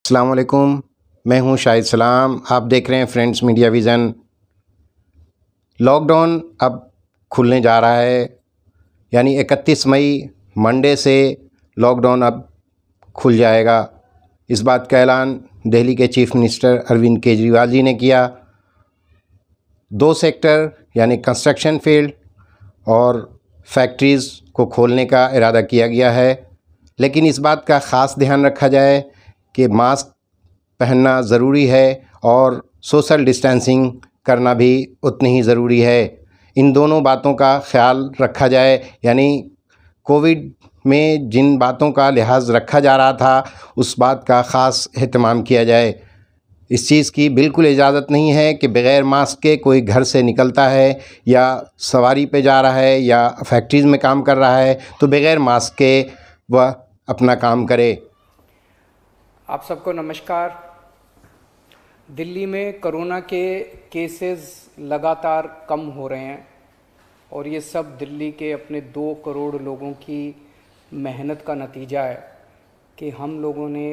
अस्सलाम वालेकुम, मैं हूं शाहिद सलाम। आप देख रहे हैं फ्रेंड्स मीडिया विज़न। लॉकडाउन अब खुलने जा रहा है, यानी 31 मई मंडे से लॉकडाउन अब खुल जाएगा। इस बात का ऐलान दिल्ली के चीफ मिनिस्टर अरविंद केजरीवाल जी ने किया। 2 सेक्टर यानी कंस्ट्रक्शन फील्ड और फैक्ट्रीज़ को खोलने का इरादा किया गया है, लेकिन इस बात का ख़ास ध्यान रखा जाए कि मास्क पहनना ज़रूरी है और सोशल डिस्टेंसिंग करना भी उतनी ही ज़रूरी है। इन दोनों बातों का ख्याल रखा जाए, यानी कोविड में जिन बातों का लिहाज रखा जा रहा था उस बात का ख़ास एहतमाम किया जाए। इस चीज़ की बिल्कुल इजाज़त नहीं है कि बग़ैर मास्क के कोई घर से निकलता है या सवारी पे जा रहा है या फैक्ट्रीज़ में काम कर रहा है तो बग़ैर मास्क के वह अपना काम करे। आप सबको नमस्कार। दिल्ली में कोरोना के केसेस लगातार कम हो रहे हैं और ये सब दिल्ली के अपने 2 करोड़ लोगों की मेहनत का नतीजा है कि हम लोगों ने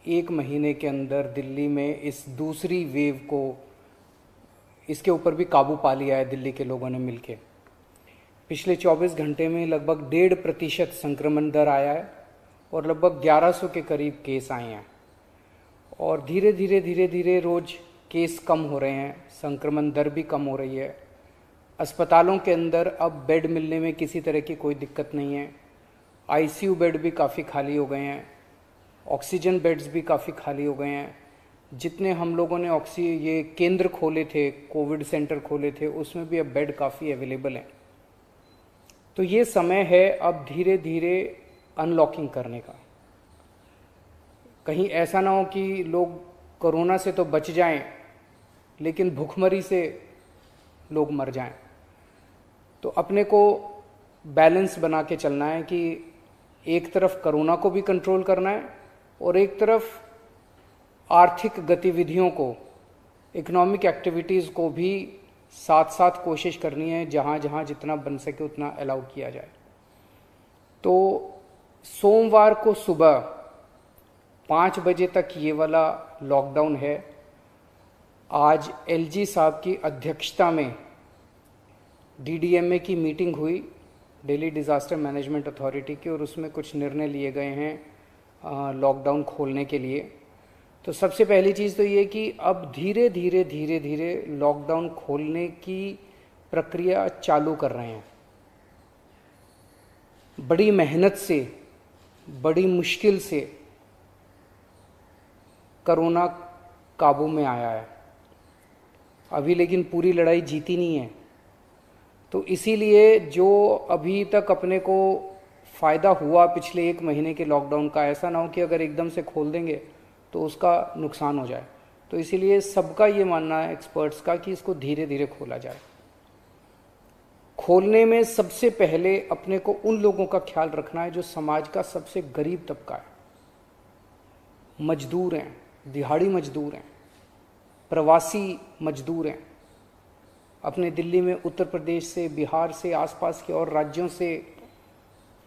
1 महीने के अंदर दिल्ली में इस दूसरी वेव को इसके ऊपर भी काबू पा लिया है। दिल्ली के लोगों ने मिलके पिछले 24 घंटे में लगभग 1.5% संक्रमण दर आया है और लगभग 1100 के करीब केस आए हैं और धीरे धीरे रोज़ केस कम हो रहे हैं, संक्रमण दर भी कम हो रही है। अस्पतालों के अंदर अब बेड मिलने में किसी तरह की कोई दिक्कत नहीं है। आईसीयू बेड भी काफ़ी खाली हो गए हैं, ऑक्सीजन बेड्स भी काफ़ी खाली हो गए हैं। जितने हम लोगों ने ये केंद्र खोले थे, कोविड सेंटर खोले थे, उसमें भी अब बेड काफ़ी अवेलेबल हैं। तो ये समय है अब धीरे धीरे अनलॉकिंग करने का। कहीं ऐसा ना हो कि लोग कोरोना से तो बच जाएं लेकिन भूखमरी से लोग मर जाएं। तो अपने को बैलेंस बना के चलना है कि एक तरफ कोरोना को भी कंट्रोल करना है और एक तरफ आर्थिक गतिविधियों को, इकोनॉमिक एक्टिविटीज़ को भी साथ साथ कोशिश करनी है, जहाँ जहाँ जितना बन सके उतना अलाउ किया जाए। तो सोमवार को सुबह 5 बजे तक ये वाला लॉकडाउन है। आज एलजी साहब की अध्यक्षता में डीडीएमए की मीटिंग हुई, दिल्ली डिज़ास्टर मैनेजमेंट अथॉरिटी की, और उसमें कुछ निर्णय लिए गए हैं लॉकडाउन खोलने के लिए। तो सबसे पहली चीज़ तो ये कि अब धीरे धीरे लॉकडाउन खोलने की प्रक्रिया चालू कर रहे हैं। बड़ी मेहनत से, बड़ी मुश्किल से कोरोना काबू में आया है अभी, लेकिन पूरी लड़ाई जीती नहीं है। तो इसीलिए जो अभी तक अपने को फ़ायदा हुआ पिछले 1 महीने के लॉकडाउन का, ऐसा ना हो कि अगर एकदम से खोल देंगे तो उसका नुकसान हो जाए। तो इसीलिए सबका ये मानना है, एक्सपर्ट्स का, कि इसको धीरे धीरे खोला जाए। खोलने में सबसे पहले अपने को उन लोगों का ख्याल रखना है जो समाज का सबसे गरीब तबका है। मजदूर हैं, दिहाड़ी मजदूर हैं, प्रवासी मजदूर हैं। अपने दिल्ली में उत्तर प्रदेश से, बिहार से, आसपास के और राज्यों से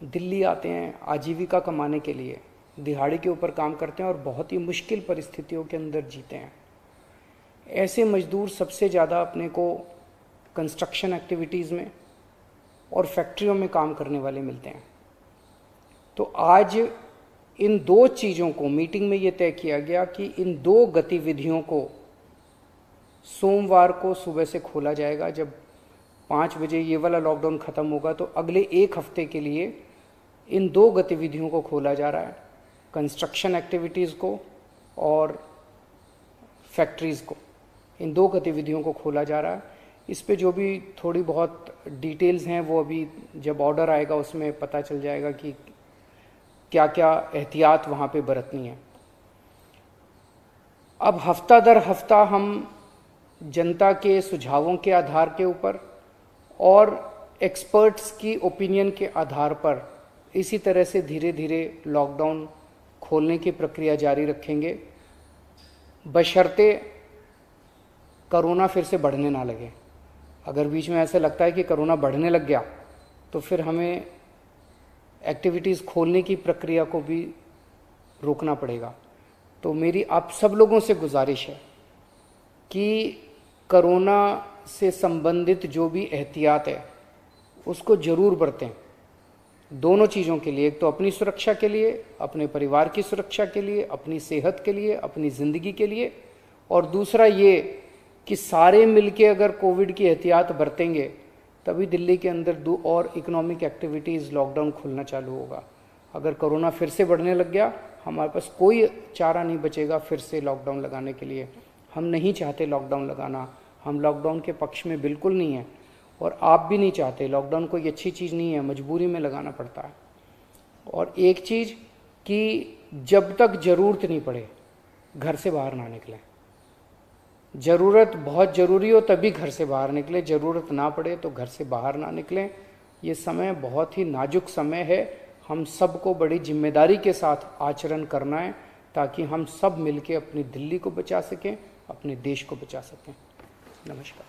दिल्ली आते हैं आजीविका कमाने के लिए, दिहाड़ी के ऊपर काम करते हैं और बहुत ही मुश्किल परिस्थितियों के अंदर जीते हैं। ऐसे मजदूर सबसे ज़्यादा अपने को कंस्ट्रक्शन एक्टिविटीज़ में और फैक्ट्रियों में काम करने वाले मिलते हैं। तो आज इन 2 चीज़ों को मीटिंग में ये तय किया गया कि इन 2 गतिविधियों को सोमवार को सुबह से खोला जाएगा। जब 5 बजे ये वाला लॉकडाउन ख़त्म होगा तो अगले 1 हफ्ते के लिए इन 2 गतिविधियों को खोला जा रहा है, कंस्ट्रक्शन एक्टिविटीज़ को और फैक्ट्रीज़ को। इन 2 गतिविधियों को खोला जा रहा है। इस पे जो भी थोड़ी बहुत डिटेल्स हैं वो अभी जब ऑर्डर आएगा उसमें पता चल जाएगा कि क्या क्या एहतियात वहाँ पे बरतनी है। अब हफ्ता दर हफ्ता हम जनता के सुझावों के आधार के ऊपर और एक्सपर्ट्स की ओपिनियन के आधार पर इसी तरह से धीरे धीरे लॉकडाउन खोलने की प्रक्रिया जारी रखेंगे, बशर्ते कोरोना फिर से बढ़ने ना लगे। अगर बीच में ऐसा लगता है कि कोरोना बढ़ने लग गया तो फिर हमें एक्टिविटीज़ खोलने की प्रक्रिया को भी रोकना पड़ेगा। तो मेरी आप सब लोगों से गुजारिश है कि कोरोना से संबंधित जो भी एहतियात है उसको ज़रूर बरतें, दोनों चीज़ों के लिए। एक तो अपनी सुरक्षा के लिए, अपने परिवार की सुरक्षा के लिए, अपनी सेहत के लिए, अपनी ज़िंदगी के लिए, और दूसरा ये कि सारे मिलके अगर कोविड की एहतियात बरतेंगे तभी दिल्ली के अंदर 2 और इकोनॉमिक एक्टिविटीज़, लॉकडाउन खुलना चालू होगा। अगर कोरोना फिर से बढ़ने लग गया, हमारे पास कोई चारा नहीं बचेगा फिर से लॉकडाउन लगाने के लिए। हम नहीं चाहते लॉकडाउन लगाना, हम लॉकडाउन के पक्ष में बिल्कुल नहीं हैं, और आप भी नहीं चाहते। लॉकडाउन कोई अच्छी चीज़ नहीं है, मजबूरी में लगाना पड़ता है। और एक चीज़ कि जब तक ज़रूरत नहीं पड़े घर से बाहर ना निकलें। ज़रूरत बहुत ज़रूरी हो तभी घर से बाहर निकलें, ज़रूरत ना पड़े तो घर से बाहर ना निकलें। ये समय बहुत ही नाजुक समय है, हम सबको बड़ी जिम्मेदारी के साथ आचरण करना है ताकि हम सब मिलके अपनी दिल्ली को बचा सकें, अपने देश को बचा सकें। नमस्कार।